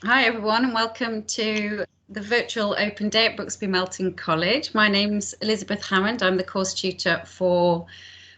Hi everyone, and welcome to the virtual open day at Brooksby Melton College. My name's Elizabeth Hammond. I'm the course tutor for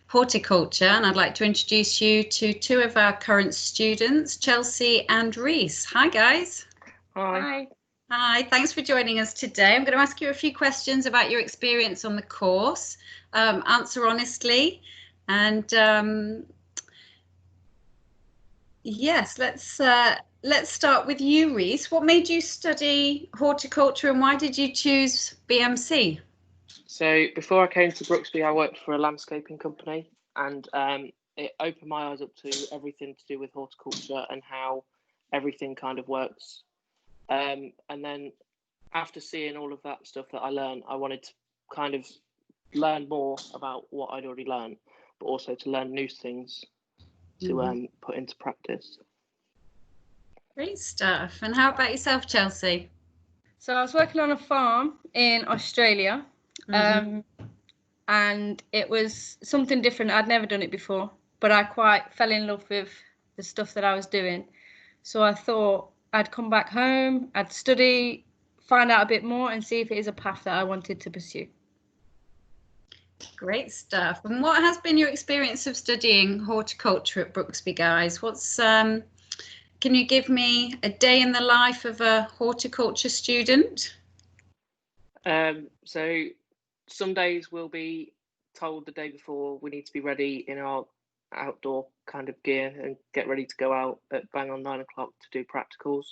Horticulture, and I'd like to introduce you to two of our current students, Chelsea and Reese. Hi guys. Hi. Hi, thanks for joining us today. I'm going to ask you a few questions about your experience on the course. Answer honestly, and yes, let's start with you, Reese. What made you study horticulture and why did you choose BMC? So before I came to Brooksby, I worked for a landscaping company, and it opened my eyes up to everything to do with horticulture and how everything kind of works. And then after seeing all of that stuff that I learned, I wanted to kind of learn more about what I'd already learned, but also to learn new things to put into practice. Great stuff. And how about yourself, Chelsea? So I was working on a farm in Australia, and it was something different. I'd never done it before, but I quite fell in love with the stuff that I was doing. So I thought I'd come back home, I'd study, find out a bit more and see if it is a path that I wanted to pursue. Great stuff. And what has been your experience of studying horticulture at Brooksby, guys? Can you give me a day in the life of a horticulture student? So some days we'll be told the day before we need to be ready in our outdoor kind of gear and get ready to go out at bang on 9 o'clock to do practicals.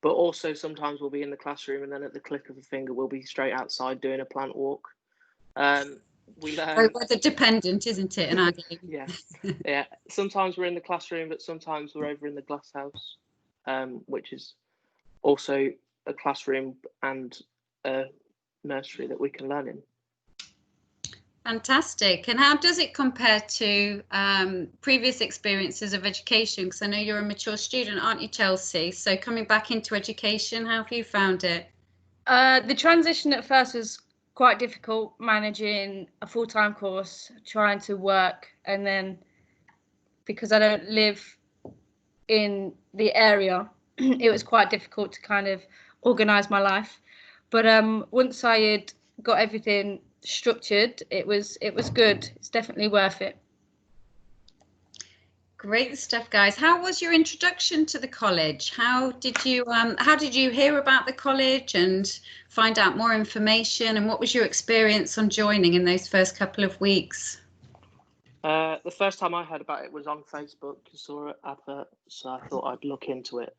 But also sometimes we'll be in the classroom and then at the click of a finger we'll be straight outside doing a plant walk. We learn weather dependent, isn't it, in our game? yeah. Sometimes we're in the classroom, but sometimes we're over in the glass house, which is also a classroom and a nursery that we can learn in. Fantastic. And how does it compare to previous experiences of education? Because I know you're a mature student, aren't you, Chelsea? So coming back into education, how have you found it? The transition at first was quite difficult, managing a full-time course, trying to work, and then because I don't live in the area, it was quite difficult to kind of organise my life. But once I had got everything structured, it was good. It's definitely worth it. Great stuff, guys. How was your introduction to the college? How did you hear about the college and find out more information, and what was your experience on joining in those first couple of weeks? The first time I heard about it was on Facebook. I saw an advert, so I thought I'd look into it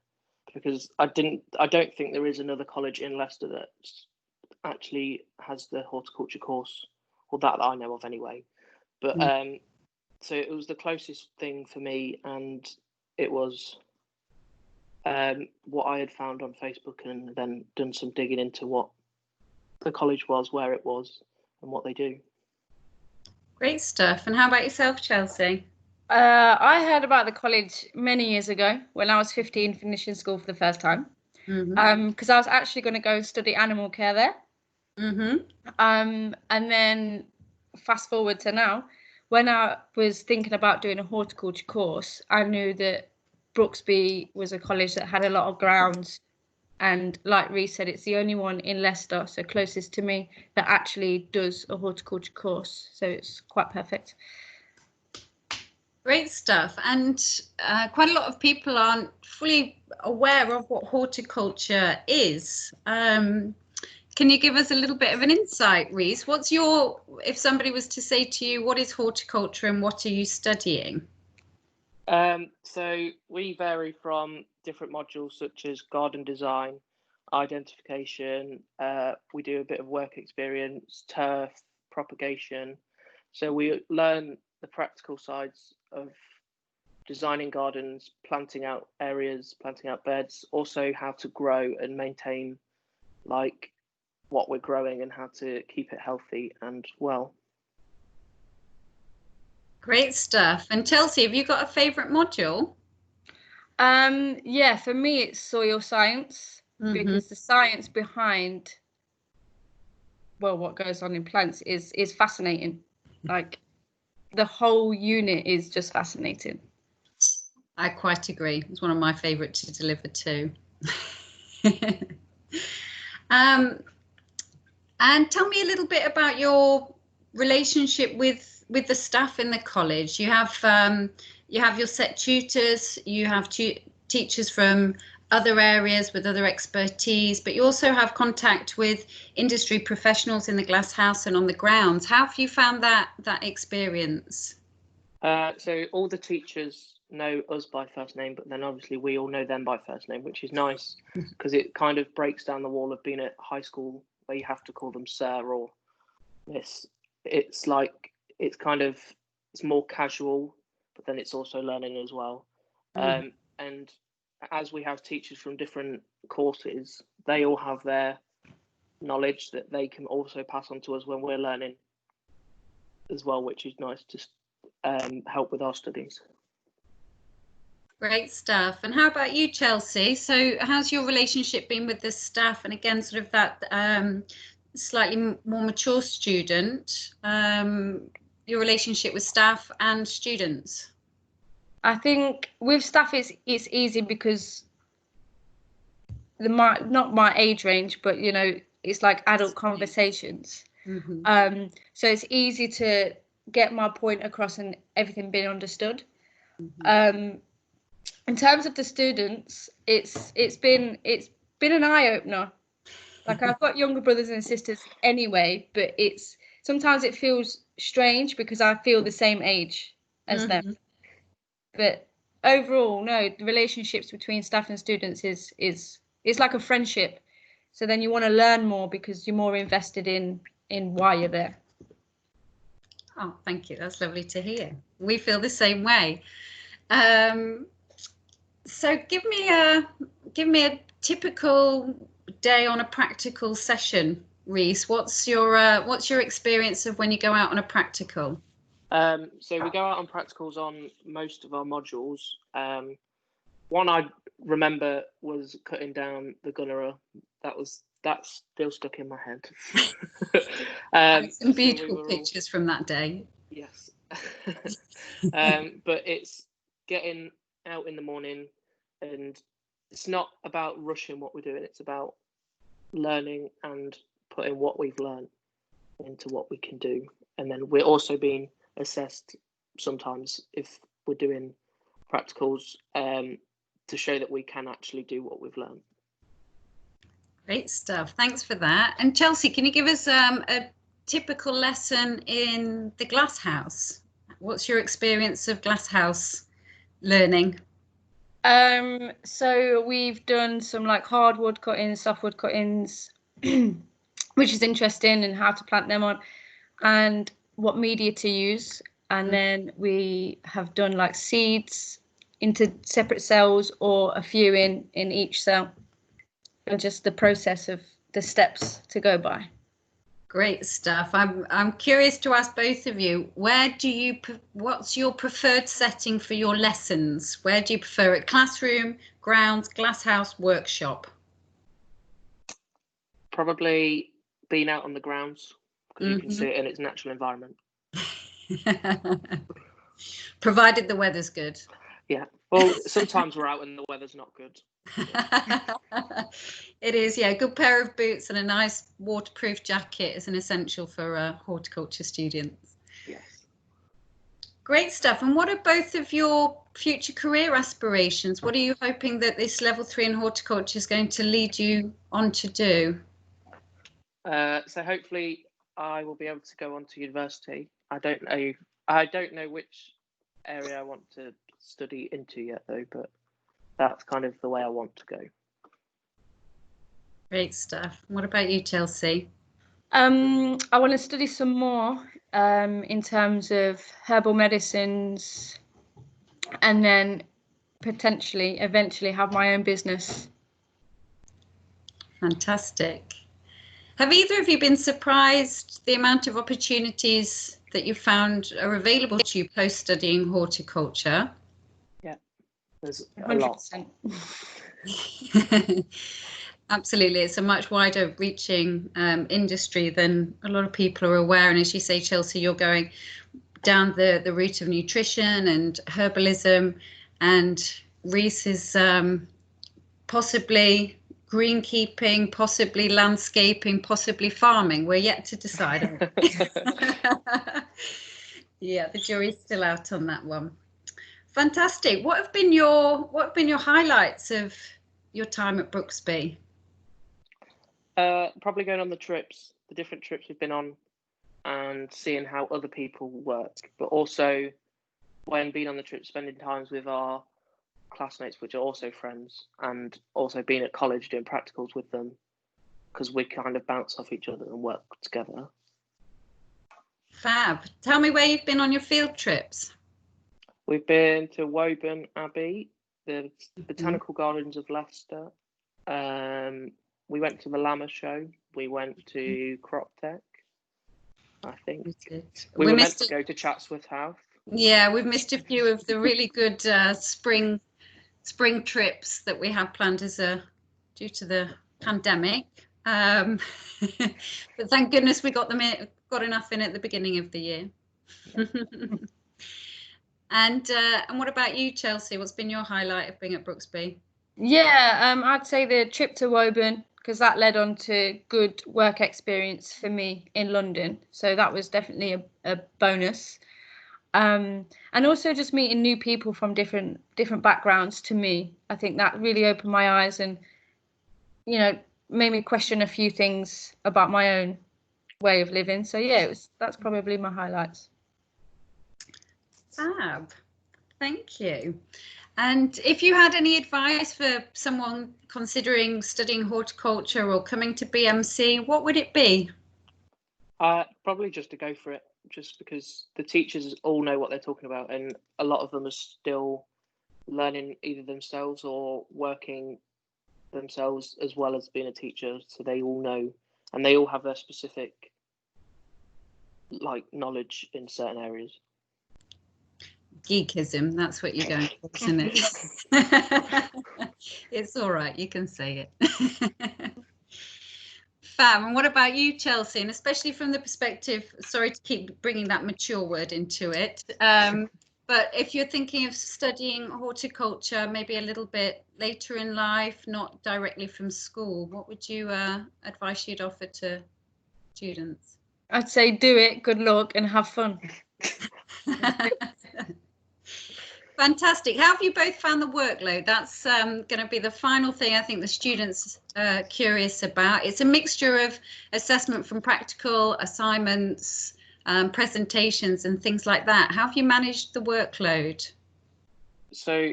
because I don't think there is another college in Leicester that actually has the horticulture course, or that I know of anyway. But so it was the closest thing for me, and it was what I had found on Facebook, and then done some digging into what the college was, where it was, and what they do. Great stuff. And how about yourself, Chelsea? I heard about the college many years ago when I was 15, finishing school for the first time, because I was actually going to go study animal care there. And then fast forward to now, when I was thinking about doing a horticulture course, I knew that Brooksby was a college that had a lot of grounds, and like Reese said, it's the only one in Leicester, so closest to me, that actually does a horticulture course, so it's quite perfect. Great stuff. And quite a lot of people aren't fully aware of what horticulture is. Can you give us a little bit of an insight, Reese? If somebody was to say to you, what is horticulture and what are you studying? So we vary from different modules such as garden design, identification. We do a bit of work experience, turf, propagation. So we learn the practical sides of designing gardens, planting out areas, planting out beds, also how to grow and maintain like what we're growing and how to keep it healthy and well. Great stuff. And Chelsea, have you got a favourite module? Yeah, for me it's soil science, because the science behind what goes on in plants is fascinating. Like the whole unit is just fascinating. I quite agree. It's one of my favourite to deliver too. And tell me a little bit about your relationship with the staff in the college. You have your set tutors, you have teachers from other areas with other expertise, but you also have contact with industry professionals in the glass house and on the grounds. How have you found that experience? So all the teachers know us by first name, but then obviously we all know them by first name, which is nice because it kind of breaks down the wall of being at high school where you have to call them sir or miss. It's like it's more casual, but then it's also learning as well. And as we have teachers from different courses, they all have their knowledge that they can also pass on to us when we're learning as well, which is nice to help with our studies. Great stuff. And how about you, Chelsea? So how's your relationship been with the staff? And again, sort of that slightly more mature student, your relationship with staff and students? I think with staff it's easy because not my age range, but you know, it's like adult conversations. So it's easy to get my point across and everything being understood. In terms of the students, it's been an eye-opener. Like I've got younger brothers and sisters anyway, but sometimes it feels strange because I feel the same age as them. But overall, no, the relationships between staff and students is like a friendship. So then you want to learn more because you're more invested in why you're there. Oh, thank you. That's lovely to hear. We feel the same way. So give me a typical day on a practical session, Reese. What's your experience of when you go out on a practical? So we go out on practicals on most of our modules. One I remember was cutting down the gunnerer. That's still stuck in my head. Some beautiful pictures from that day. Yes. But it's getting out in the morning, and it's not about rushing what we're doing. It's about learning and putting what we've learned into what we can do. And then we're also being assessed sometimes if we're doing practicals to show that we can actually do what we've learned. Great stuff. Thanks for that. And Chelsea, can you give us a typical lesson in the glass house? What's your experience of glass house learning? So we've done some like hardwood cuttings, softwood cuttings, which is interesting, and how to plant them on and what media to use. And then we have done like seeds into separate cells or a few in each cell, and just the process of the steps to go by. Great stuff. I'm curious to ask both of you, what's your preferred setting for your lessons? Where do you prefer it? Classroom, grounds, glasshouse, workshop? Probably being out on the grounds because you can see it in its natural environment. Provided the weather's good. Yeah. Well, sometimes we're out and the weather's not good. It is, yeah. A good pair of boots and a nice waterproof jacket is an essential for horticulture students. Yes. Great stuff. And what are both of your future career aspirations? What are you hoping that this level 3 in horticulture is going to lead you on to do? So hopefully I will be able to go on to university. I don't know which area I want to study into yet though, but that's kind of the way I want to go. Great stuff. What about you, Chelsea? I want to study some more in terms of herbal medicines, and then potentially eventually have my own business. Fantastic. Have either of you been surprised the amount of opportunities that you found are available to you post studying horticulture? Yeah, there's a 100%. lot. Absolutely, it's a much wider reaching industry than a lot of people are aware. And as you say, Chelsea, you're going down the route of nutrition and herbalism, and Reese is possibly greenkeeping, possibly landscaping, possibly farming. We're yet to decide. Yeah, the jury's still out on that one. Fantastic. What have been your highlights of your time at Brooksby? Probably going on the different trips we've been on, and seeing how other people work, but also when being on the trip, spending times with our classmates, which are also friends, and also being at college doing practicals with them, because we kind of bounce off each other and work together. Fab. Tell me where you've been on your field trips. We've been to Woburn Abbey, the Botanical Gardens of Leicester. We went to the Llama Show. We went to Crop Tech, I think. We were meant to go to Chatsworth House. Yeah, we've missed a few of the really good spring trips that we had planned due to the pandemic. But thank goodness we got enough in at the beginning of the year. And what about you, Chelsea? What's been your highlight of being at Brooksby? Yeah, I'd say the trip to Woburn, because that led on to good work experience for me in London. So that was definitely a bonus. And also just meeting new people from different backgrounds. To me, I think that really opened my eyes and, you know, made me question a few things about my own way of living. So yeah, that's probably my highlights. Fab. Thank you. And if you had any advice for someone considering studying horticulture or coming to BMC, what would it be? Probably just to go for it, just because the teachers all know what they're talking about, and a lot of them are still learning either themselves or working themselves as well as being a teacher, so they all know, and they all have their specific knowledge in certain areas. Geekism, that's what you're going for, isn't it? It's all right, you can say it. Fab. And what about you, Chelsea? And especially from the perspective, sorry to keep bringing that mature word into it, but if you're thinking of studying horticulture maybe a little bit later in life, not directly from school, what would you advice you'd offer to students? I'd say do it, good luck, and have fun. Fantastic. How have you both found the workload? That's going to be the final thing I think the students are curious about. It's a mixture of assessment from practical assignments, presentations and things like that. How have you managed the workload? So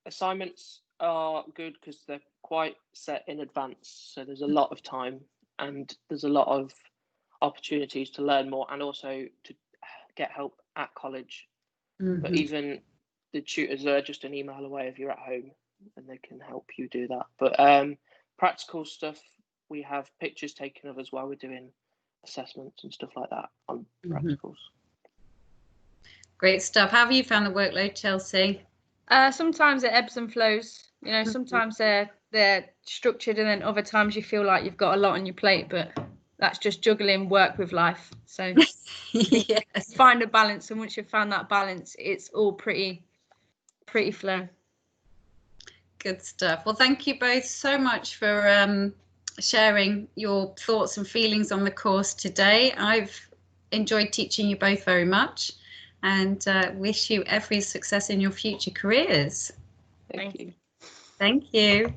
assignments are good because they're quite set in advance. So there's a lot of time and there's a lot of opportunities to learn more and also to get help at college. Mm-hmm. But even the tutors are just an email away if you're at home and they can help you do that. But practical stuff, we have pictures taken of us while we're doing assessments and stuff like that on practicals. Great stuff. How have you found the workload, Chelsea? Sometimes it ebbs and flows. You know, sometimes they're structured and then other times you feel like you've got a lot on your plate, but that's just juggling work with life. So yes. Find a balance, and once you've found that balance, it's all pretty flow. Good stuff. Well, thank you both so much for sharing your thoughts and feelings on the course today. I've enjoyed teaching you both very much and wish you every success in your future careers. Thank you. Thank you.